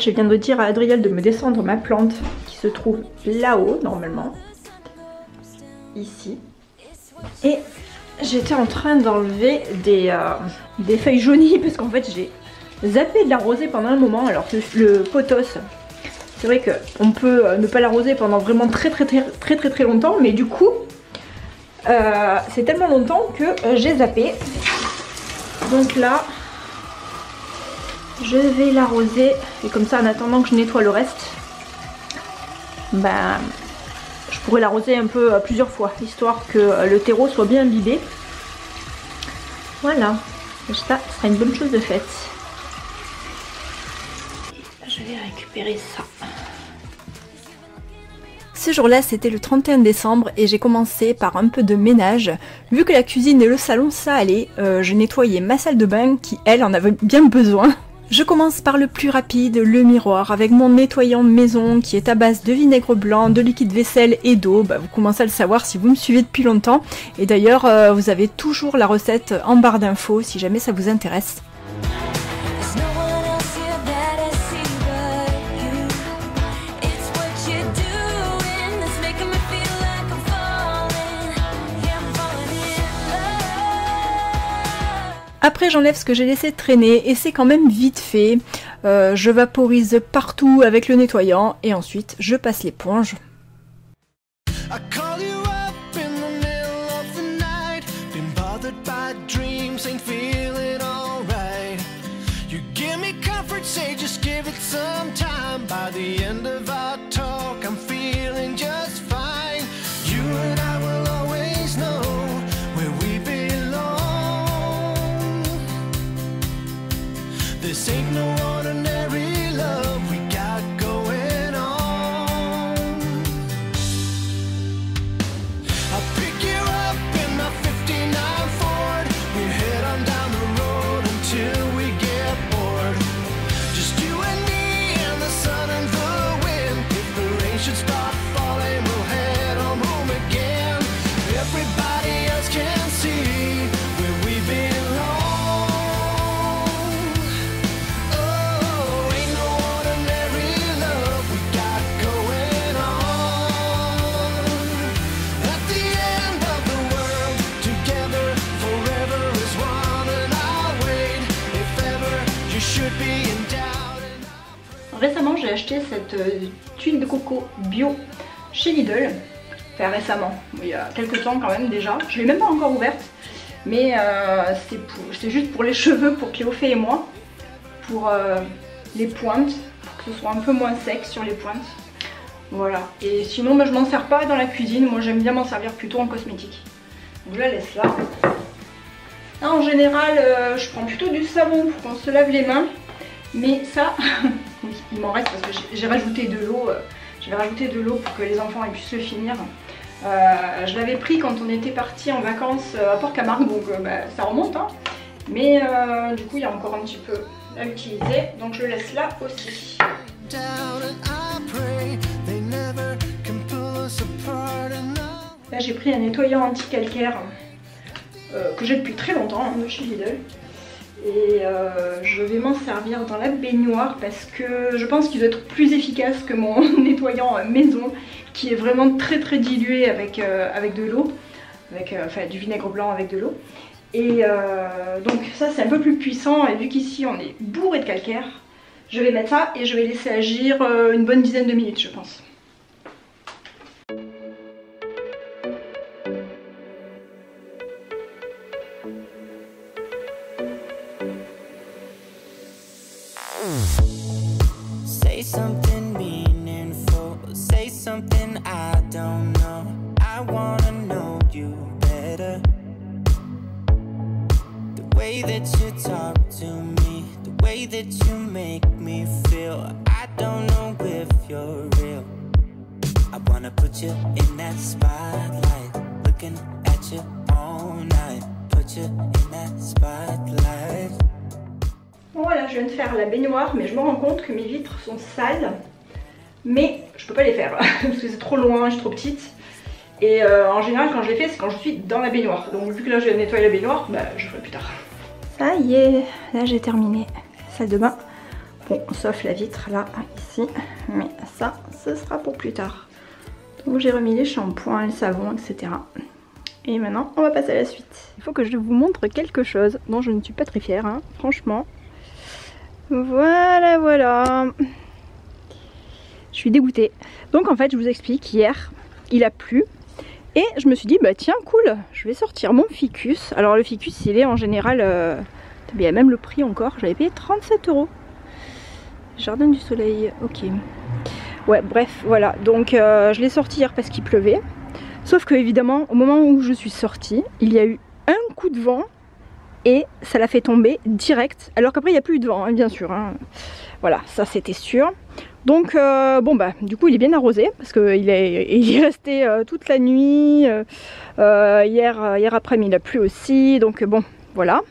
je viens de dire à Adriel de me descendre ma plante qui se trouve là-haut normalement. Ici. Et j'étais en train d'enlever des feuilles jaunies parce qu'en fait j'ai zappé de l'arroser pendant un moment alors que le pothos, c'est vrai qu'on peut ne pas l'arroser pendant vraiment très longtemps, mais du coup c'est tellement longtemps que j'ai zappé. Donc là je vais l'arroser et comme ça en attendant que je nettoie le reste, ben je pourrais l'arroser un peu plusieurs fois histoire que le terreau soit bien imbibé. Voilà, ça sera une bonne chose de faite. Je vais récupérer ça. Ce jour-là, c'était le 31 décembre et j'ai commencé par un peu de ménage. Vu que la cuisine et le salon, ça allait, je nettoyais ma salle de bain qui, elle, en avait bien besoin. Je commence par le plus rapide, le miroir, avec mon nettoyant maison qui est à base de vinaigre blanc, de liquide vaisselle et d'eau. Bah, vous commencez à le savoir si vous me suivez depuis longtemps. Et d'ailleurs, vous avez toujours la recette en barre d'infos si jamais ça vous intéresse. Après j'enlève ce que j'ai laissé traîner et c'est quand même vite fait. Je vaporise partout avec le nettoyant et ensuite je passe l'éponge. This ain't no ordinary love we got going on. I'll pick you up in my 59 Ford. We head on down the road until we get bored. Just you and me and the sun and the wind. If the rain should stop falling, we'll head home again. Everybody else can see where we belong. Récemment j'ai acheté cette tuile de coco bio chez Lidl. Enfin récemment, il y a quelques temps quand même déjà. Je ne l'ai même pas encore ouverte. Mais c'est juste pour les cheveux, pour Cléophée et moi. Pour les pointes, pour que ce soit un peu moins sec sur les pointes. Voilà. Et sinon je m'en sers pas dans la cuisine. Moi j'aime bien m'en servir plutôt en cosmétique. Donc je la laisse là. Là en général je prends plutôt du savon pour qu'on se lave les mains. Mais ça, il m'en reste parce que j'ai rajouté de l'eau. Je vais rajouter de l'eau pour que les enfants puissent le finir. Je l'avais pris quand on était parti en vacances à Port-Camargue, donc ça remonte. Hein. Mais du coup, il y a encore un petit peu à utiliser. Donc je le laisse là aussi. Là, j'ai pris un nettoyant anti-calcaire que j'ai depuis très longtemps hein, de chez Lidl. Et je vais m'en servir dans la baignoire parce que je pense qu'il doit être plus efficace que mon nettoyant maison qui est vraiment très dilué avec de l'eau, enfin du vinaigre blanc avec de l'eau. Et donc ça c'est un peu plus puissant et vu qu'ici on est bourré de calcaire, je vais mettre ça et je vais laisser agir une bonne dizaine de minutes je pense. Say something meaningful, say something I don't know. I wanna know you better. The way that you talk to me, the way that you make me feel. I don't know if you're real. I wanna put you in that spotlight, looking at you all night. Put you in that spotlight. Voilà, je viens de faire la baignoire, mais je me rends compte que mes vitres sont sales. Mais je peux pas les faire parce que c'est trop loin, je suis trop petite. Et en général, quand je les fais, c'est quand je suis dans la baignoire. Donc vu que là, je vais nettoyer la baignoire, je ferai plus tard. Ça y est, là j'ai terminé. Salle de bain Bon, sauf la vitre là, ici, mais ça, ce sera pour plus tard. Donc j'ai remis les shampoings, le savon, etc. Et maintenant, on va passer à la suite. Il faut que je vous montre quelque chose dont je ne suis pas très fière, hein, franchement. Voilà, voilà. Je suis dégoûtée. Donc en fait, je vous explique, hier, il a plu. Et je me suis dit, bah tiens, cool, je vais sortir mon ficus. Alors le ficus, il est en général, il y a même le prix encore, j'avais payé 37 €. Jardin du soleil, ok. Ouais, bref, voilà. Donc je l'ai sorti hier parce qu'il pleuvait. Sauf que évidemment, au moment où je suis sortie, il y a eu un coup de vent et ça l'a fait tomber direct. Alors qu'après, il n'y a plus eu de vent, hein, bien sûr. Hein. Voilà, ça c'était sûr. Donc bon bah du coup il est bien arrosé parce qu'il est resté toute la nuit. Hier après-midi il a plu aussi. Donc bon voilà.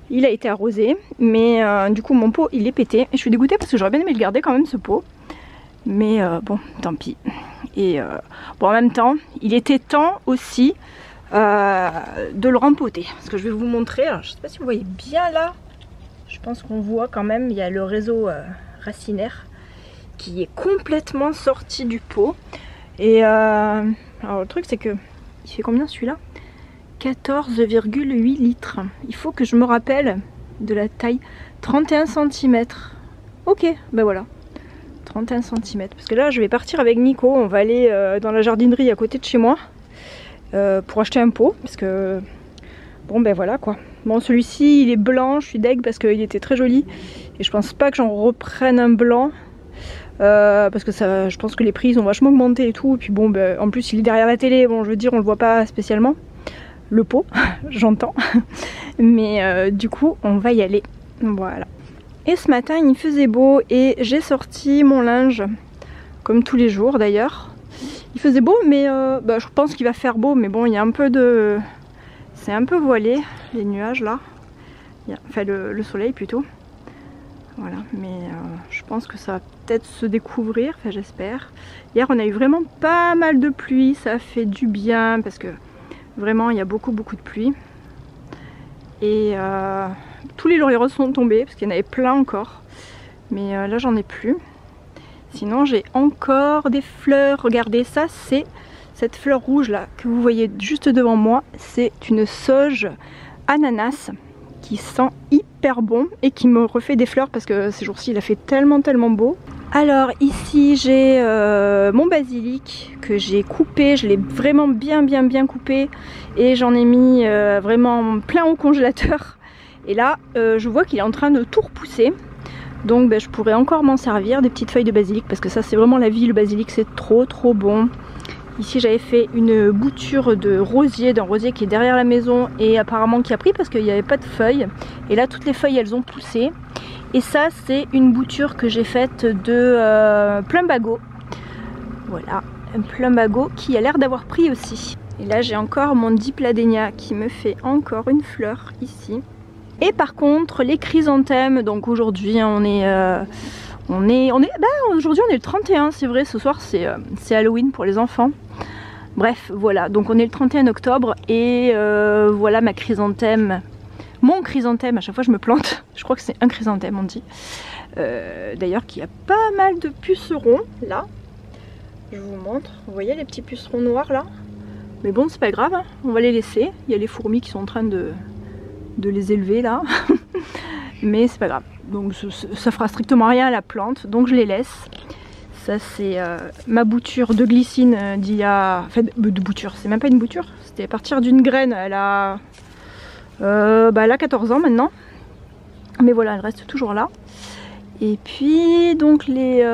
Il a été arrosé. Mais du coup mon pot il est pété. Et je suis dégoûtée parce que j'aurais bien aimé le garder quand même ce pot. Mais bon tant pis. Et bon en même temps il était temps aussi de le rempoter. Parce que je vais vous montrer. Alors, je sais pas si vous voyez bien là. Je pense qu'on voit quand même il y a le réseau racinaire qui est complètement sorti du pot. Et alors le truc c'est que il fait combien celui-là? 14,8 litres. Il faut que je me rappelle de la taille. 31 cm. Ok, ben voilà. 31 cm. Parce que là je vais partir avec Nico. On va aller dans la jardinerie à côté de chez moi pour acheter un pot. Parce que bon ben voilà quoi. Bon celui-ci il est blanc. Je suis deg parce qu'il était très joli. Et je pense pas que j'en reprenne un blanc. Parce que ça, je pense que les prix ils ont vachement augmenté et tout. Et puis bon, ben, en plus il est derrière la télé. Bon, je veux dire, on le voit pas spécialement. Le pot, j'entends. Mais du coup, on va y aller. Voilà. Et ce matin, il faisait beau et j'ai sorti mon linge. Comme tous les jours d'ailleurs. Il faisait beau, mais bah, je pense qu'il va faire beau. Mais bon, il y a un peu de... C'est un peu voilé, les nuages là. Enfin, le soleil plutôt. Voilà, mais je pense que ça va peut-être se découvrir, enfin j'espère. Hier on a eu vraiment pas mal de pluie, ça a fait du bien parce que vraiment il y a beaucoup de pluie. Et tous les lauriers roses sont tombés parce qu'il y en avait plein encore. Mais là j'en ai plus. Sinon j'ai encore des fleurs, regardez ça c'est cette fleur rouge là que vous voyez juste devant moi. C'est une sauge ananas qui sent hyper bon et qui me refait des fleurs parce que ces jours-ci il a fait tellement beau. Alors ici j'ai mon basilic que j'ai coupé, je l'ai vraiment bien coupé et j'en ai mis vraiment plein au congélateur. Et là je vois qu'il est en train de tout repousser. Donc ben, je pourrais encore m'en servir, des petites feuilles de basilic parce que ça c'est vraiment la vie, le basilic c'est trop bon. Ici j'avais fait une bouture de rosier, d'un rosier qui est derrière la maison et apparemment qui a pris parce qu'il n'y avait pas de feuilles. Et là toutes les feuilles elles ont poussé. Et ça c'est une bouture que j'ai faite de plumbago. Voilà, un plumbago qui a l'air d'avoir pris aussi. Et là j'ai encore mon dipladénia qui me fait encore une fleur ici. Et par contre les chrysanthèmes, donc aujourd'hui aujourd'hui on est le 31, c'est vrai, ce soir c'est Halloween pour les enfants. Bref, voilà, donc on est le 31 octobre et voilà ma chrysanthème. Mon chrysanthème, à chaque fois je me plante, je crois que c'est un chrysanthème on dit. D'ailleurs qui a pas mal de pucerons là. Je vous montre, vous voyez les petits pucerons noirs là. Mais bon c'est pas grave, hein. On va les laisser. Il y a les fourmis qui sont en train de les élever là. Mais c'est pas grave. Donc ça fera strictement rien à la plante, donc je les laisse. Ça c'est ma bouture de glycine d'il y a... Enfin de bouture, c'est même pas une bouture. C'était à partir d'une graine, elle a 14 ans maintenant. Mais voilà, elle reste toujours là. Et puis donc les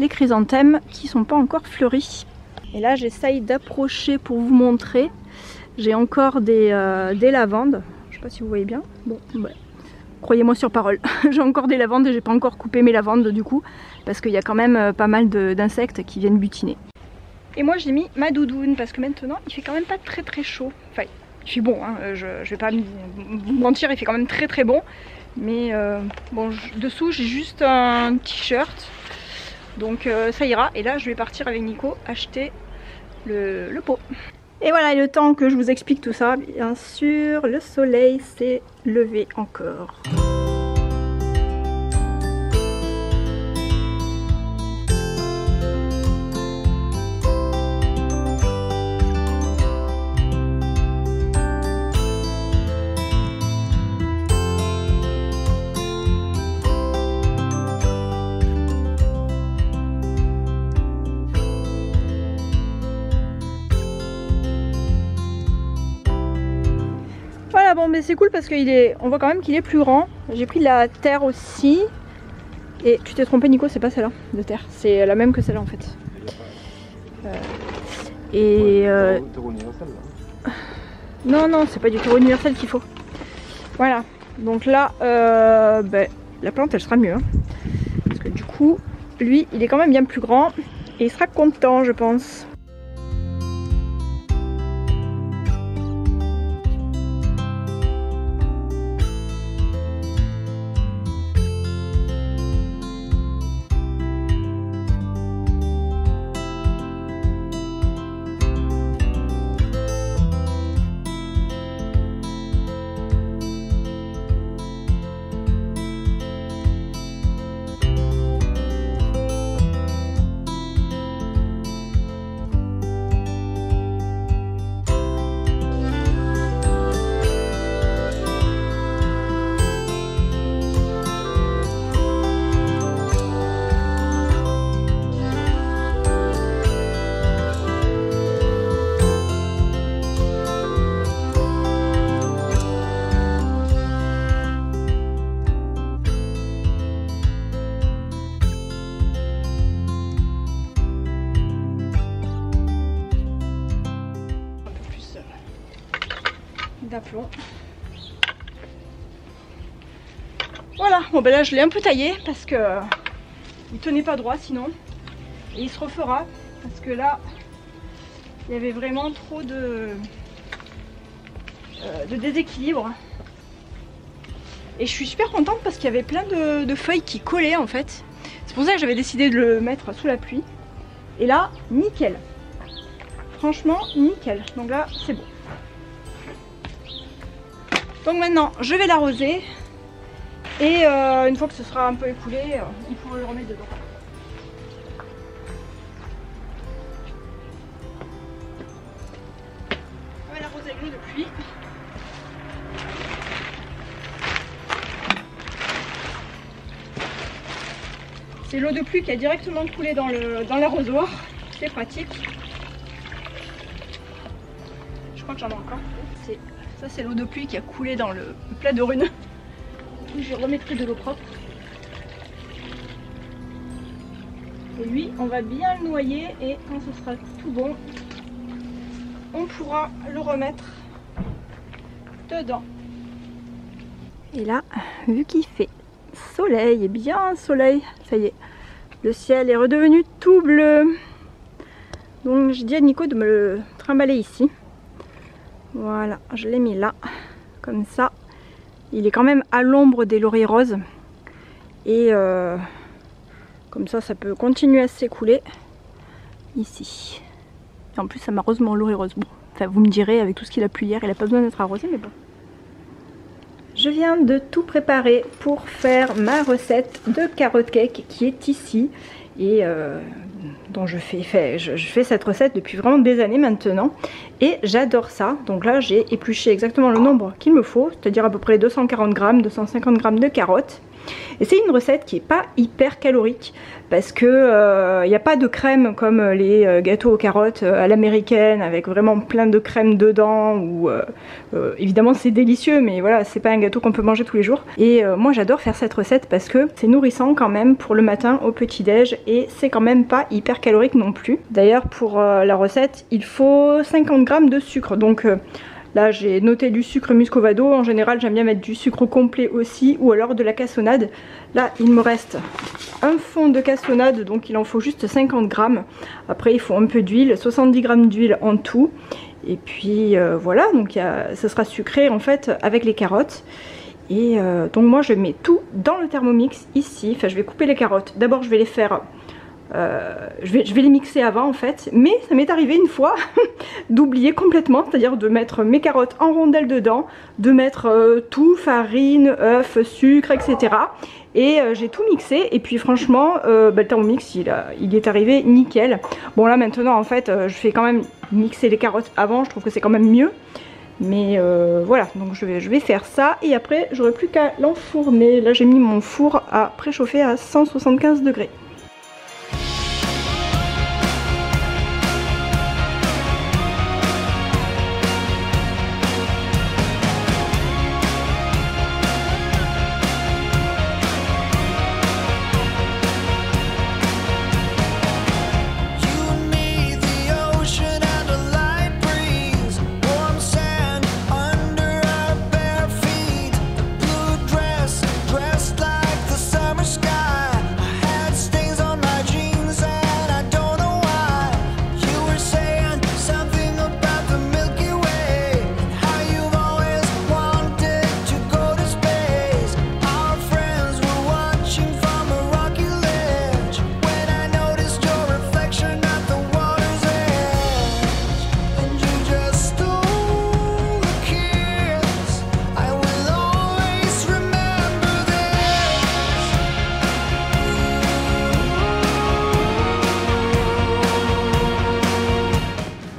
chrysanthèmes qui sont pas encore fleuris. Et là j'essaye d'approcher pour vous montrer. J'ai encore des lavandes. Je sais pas si vous voyez bien. Bon, ouais. Croyez-moi sur parole, j'ai encore des lavandes et j'ai pas encore coupé mes lavandes du coup parce qu'il y a quand même pas mal d'insectes qui viennent butiner. Et moi j'ai mis ma doudoune parce que maintenant il fait quand même pas très chaud. Enfin il fait bon, hein, je vais pas vous mentir, il fait quand même très bon. Mais bon dessous j'ai juste un t-shirt donc ça ira. Et là je vais partir avec Nico acheter le pot. Et voilà, le temps que je vous explique tout ça, bien sûr, le soleil s'est levé encore. Bon mais c'est cool parce on voit quand même qu'il est plus grand. J'ai pris de la terre aussi. Et tu t'es trompé Nico, c'est pas celle-là de terre. C'est la même que celle-là en fait. Terreau universel là. Non, c'est pas du terreau universel qu'il faut. Voilà. Donc là, la plante elle sera mieux. Hein. Parce que du coup, lui il est quand même bien plus grand. Et il sera content je pense. D'aplomb. Voilà, bon ben là je l'ai un peu taillé parce que il tenait pas droit sinon. Et il se refera parce que là il y avait vraiment trop de déséquilibre. Et je suis super contente parce qu'il y avait plein de feuilles qui collaient en fait. C'est pour ça que j'avais décidé de le mettre sous la pluie. Et là, nickel. Franchement, nickel. Donc là, c'est bon. Donc maintenant, je vais l'arroser. Et une fois que ce sera un peu écoulé, on pourra le remettre dedans. On va l'arroser avec l'eau de pluie. C'est l'eau de pluie qui a directement coulé dans l'arrosoir. C'est pratique. Je crois que j'en ai encore. Ça c'est l'eau de pluie qui a coulé dans le plat de runes. Je remettrai de l'eau propre. Et lui, on va bien le noyer et quand ce sera tout bon, on pourra le remettre dedans. Et là, vu qu'il fait soleil, et bien soleil, ça y est, le ciel est redevenu tout bleu. Donc j'ai dit à Nico de me le trimballer ici. Voilà, je l'ai mis là, comme ça. Il est quand même à l'ombre des lauriers roses. Et comme ça, ça peut continuer à s'écouler ici. Et en plus, ça m'a rose mon laurier rose. Bon, enfin, vous me direz, avec tout ce qu'il a plu hier, il n'a pas besoin d'être arrosé, mais bon. Je viens de tout préparer pour faire ma recette de carotte cake qui est ici. Et dont je fais cette recette depuis vraiment des années maintenant et j'adore ça. Donc là j'ai épluché exactement le nombre qu'il me faut, c'est-à-dire à peu près 240 grammes, 250 grammes de carottes. Et c'est une recette qui n'est pas hyper calorique parce que il n'y a pas de crème comme les gâteaux aux carottes à l'américaine avec vraiment plein de crème dedans ou évidemment c'est délicieux mais voilà, c'est pas un gâteau qu'on peut manger tous les jours. Et moi j'adore faire cette recette parce que c'est nourrissant quand même pour le matin au petit déj et c'est quand même pas hyper calorique non plus. D'ailleurs pour la recette il faut 50 grammes de sucre, donc là j'ai noté du sucre muscovado. En général j'aime bien mettre du sucre complet aussi ou alors de la cassonade. Là il me reste un fond de cassonade, donc il en faut juste 50 grammes. Après il faut un peu d'huile, 70 grammes d'huile en tout. Et puis voilà, donc ça sera sucré en fait avec les carottes. Et donc moi je mets tout dans le Thermomix ici. Enfin je vais couper les carottes. D'abord je vais les faire... je vais les mixer avant en fait, mais ça m'est arrivé une fois d'oublier complètement, c'est-à-dire de mettre mes carottes en rondelles dedans, de mettre tout, farine, œufs, sucre, etc. Et j'ai tout mixé et puis franchement le Thermomix il est arrivé nickel. Bon là maintenant en fait je fais quand même mixer les carottes avant, je trouve que c'est quand même mieux. Mais voilà, donc je vais faire ça et après j'aurai plus qu'à l'enfourner. Là j'ai mis mon four à préchauffer à 175 degrés.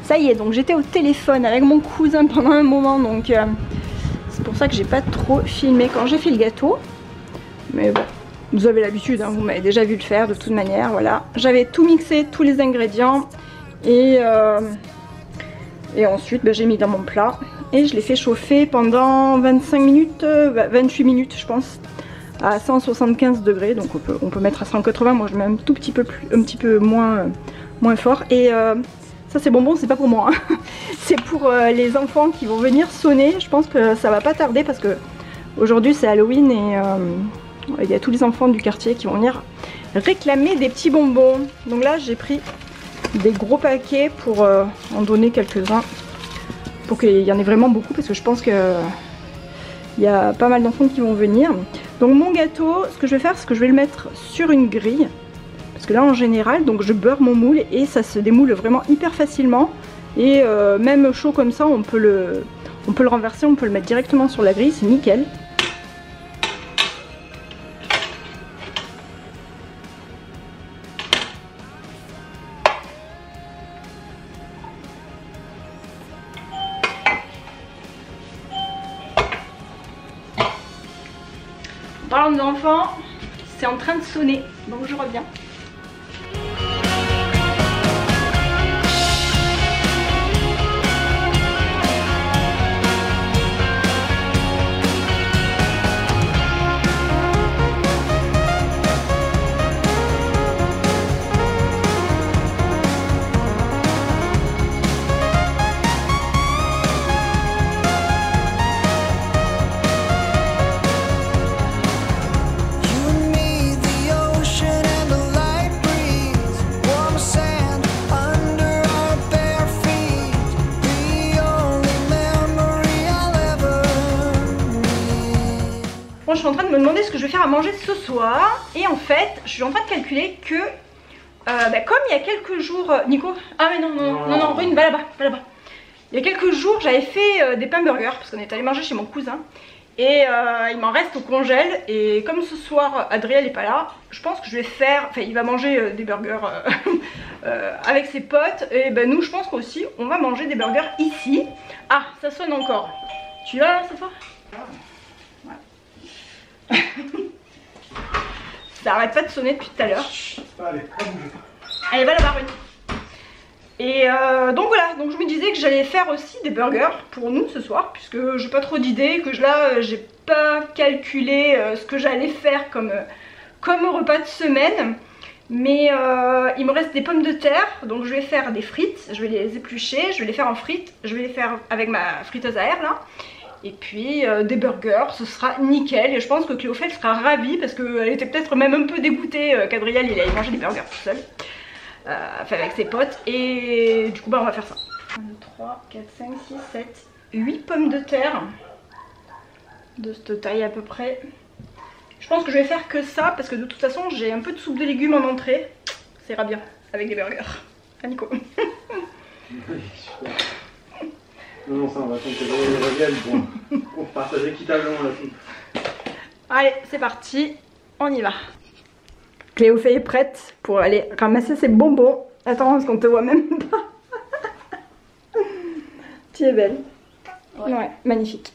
Ça y est, donc j'étais au téléphone avec mon cousin pendant un moment, donc c'est pour ça que j'ai pas trop filmé quand j'ai fait le gâteau. Mais bon, vous avez l'habitude, hein, vous m'avez déjà vu le faire de toute manière, voilà. J'avais tout mixé, tous les ingrédients, et ensuite j'ai mis dans mon plat. Et je l'ai fait chauffer pendant 25 minutes, 28 minutes je pense, à 175 degrés. Donc on peut mettre à 180, moi je mets un tout petit peu, un petit peu moins fort. Et ça c'est bonbon, c'est pas pour moi, hein. C'est pour les enfants qui vont venir sonner. Je pense que ça va pas tarder parce que aujourd'hui c'est Halloween et il y a tous les enfants du quartier qui vont venir réclamer des petits bonbons. Donc là j'ai pris des gros paquets pour en donner quelques-uns, pour qu'il y en ait vraiment beaucoup, parce que je pense qu'il y a pas mal d'enfants qui vont venir. Donc mon gâteau, ce que je vais faire, c'est que je vais le mettre sur une grille, parce que là en général, donc je beurre mon moule et ça se démoule vraiment hyper facilement. Et même chaud comme ça, on peut le renverser, on peut le mettre directement sur la grille, c'est nickel. Parlant d'enfants, c'est en train de sonner, donc je reviens. Bon, je suis en train de me demander ce que je vais faire à manger ce soir. Et en fait, je suis en train de calculer que comme il y a quelques jours, Nico, ah mais non, Rune, va là-bas, va là-bas. Il y a quelques jours, j'avais fait des pains burgers parce qu'on est allé manger chez mon cousin. Et il m'en reste au congèle. Et comme ce soir, Adrien n'est pas là, je pense que je vais faire, enfin il va manger des burgers avec ses potes. Et ben nous, je pense qu'aussi, on va manger des burgers ici. Ah, ça sonne encore. Tu vas là, cette fois? Ça arrête pas de sonner depuis tout à l'heure. Allez, va là-bas, Rune. Et donc voilà, donc je me disais que j'allais faire aussi des burgers pour nous ce soir, puisque j'ai pas trop d'idées, que là j'ai pas calculé ce que j'allais faire comme repas de semaine. Mais il me reste des pommes de terre, donc je vais faire des frites, je vais les éplucher, je vais les faire en frites, je vais les faire avec ma friteuse à air là. Et puis des burgers, ce sera nickel. Et je pense que Cléophèle sera ravie parce qu'elle était peut-être même un peu dégoûtée qu'Adriel il allait manger des burgers tout seul. Enfin avec ses potes. Et du coup on va faire ça. 1, 2, 3, 4, 5, 6, 7, 8 pommes de terre. De cette taille à peu près. Je pense que je vais faire que ça parce que de toute façon j'ai un peu de soupe de légumes en entrée. Ça ira bien avec des burgers. Ah Nico. Non, ça on va tenter les reviens on partage équitablement la soupe. Allez, c'est parti, on y va. Cléophée est prête pour aller ramasser ses bonbons. Attends, parce qu'on te voit même pas. Tu es belle. Ouais, magnifique.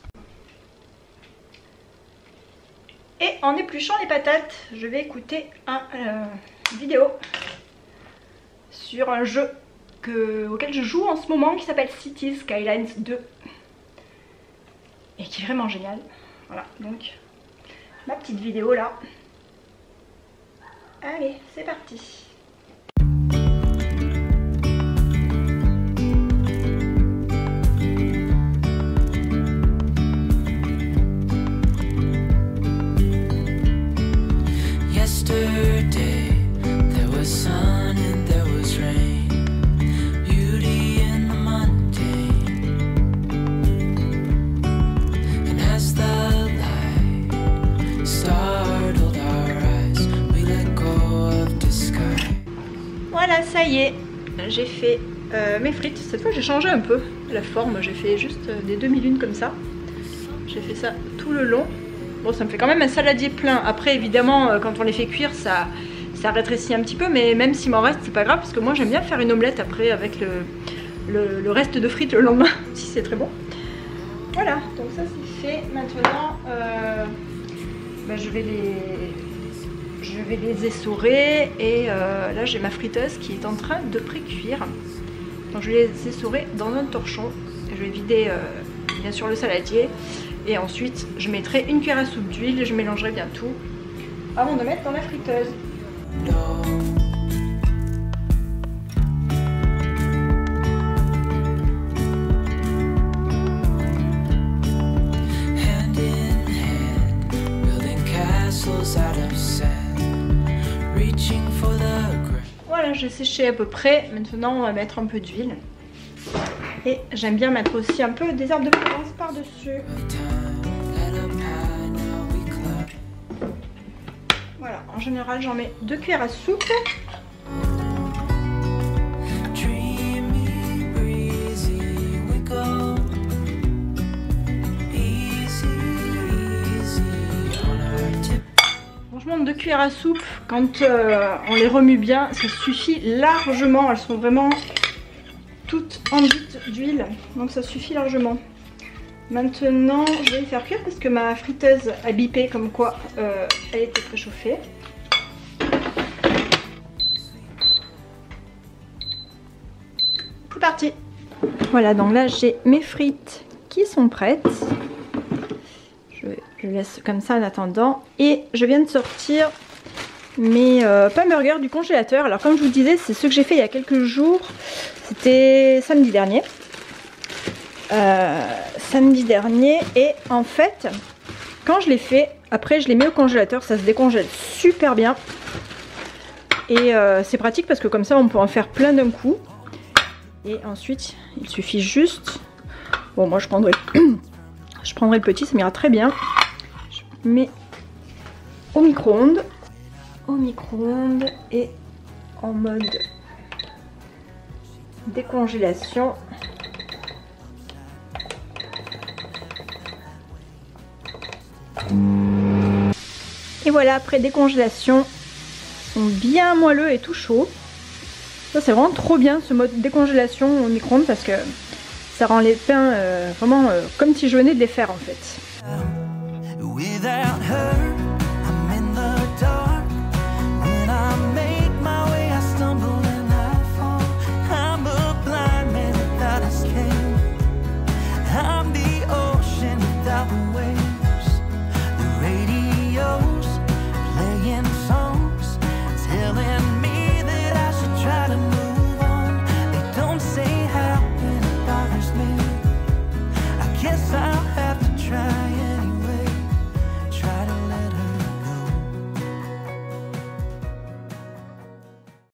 Et en épluchant les patates, je vais écouter une vidéo sur un jeu auquel je joue en ce moment qui s'appelle Cities Skylines 2 et qui est vraiment génial. Voilà, donc ma petite vidéo là. Allez, c'est parti. Yesterday there was sun and there was rain. Voilà, ça y est, j'ai fait mes frites. Cette fois j'ai changé un peu la forme, j'ai fait juste des demi-lunes comme ça. J'ai fait ça tout le long. Bon, ça me fait quand même un saladier plein. Après évidemment quand on les fait cuire ça rétrécit un petit peu, mais même s'il m'en reste c'est pas grave parce que moi j'aime bien faire une omelette après avec le reste de frites le lendemain, si c'est très bon. Voilà, donc ça c'est fait. Maintenant, je vais les essorer et là j'ai ma friteuse qui est en train de pré-cuire. Donc je vais les essorer dans un torchon. Je vais vider bien sûr le saladier et ensuite je mettrai une cuillère à soupe d'huile et je mélangerai bien tout avant de mettre dans la friteuse. Voilà, j'ai séché à peu près. Maintenant on va mettre un peu d'huile. Et j'aime bien mettre aussi un peu des herbes de Provence par-dessus. Voilà, en général j'en mets 2 cuillères à soupe. Franchement 2 cuillères à soupe, quand on les remue bien, ça suffit largement. Elles sont vraiment toutes enduites d'huile, donc ça suffit largement. Maintenant je vais les faire cuire parce que ma friteuse a bipé comme quoi elle était préchauffée. C'est parti. Voilà, donc là j'ai mes frites qui sont prêtes. Je laisse comme ça en attendant. Et je viens de sortir mes pain burgers du congélateur. Alors comme je vous disais, c'est ce que j'ai fait il y a quelques jours. C'était samedi dernier. Et en fait, quand je les fais, après je les mets au congélateur, ça se décongèle super bien. Et c'est pratique parce que comme ça on peut en faire plein d'un coup. Et ensuite, il suffit juste... Bon, moi je prendrai le petit, ça m'ira très bien. Je mets au micro-ondes. Et en mode décongélation. Et voilà, après décongélation, ils sont bien moelleux et tout chaud. Ça c'est vraiment trop bien ce mode décongélation au micro-ondes parce que ça rend les pains vraiment comme si je venais de les faire en fait. Without her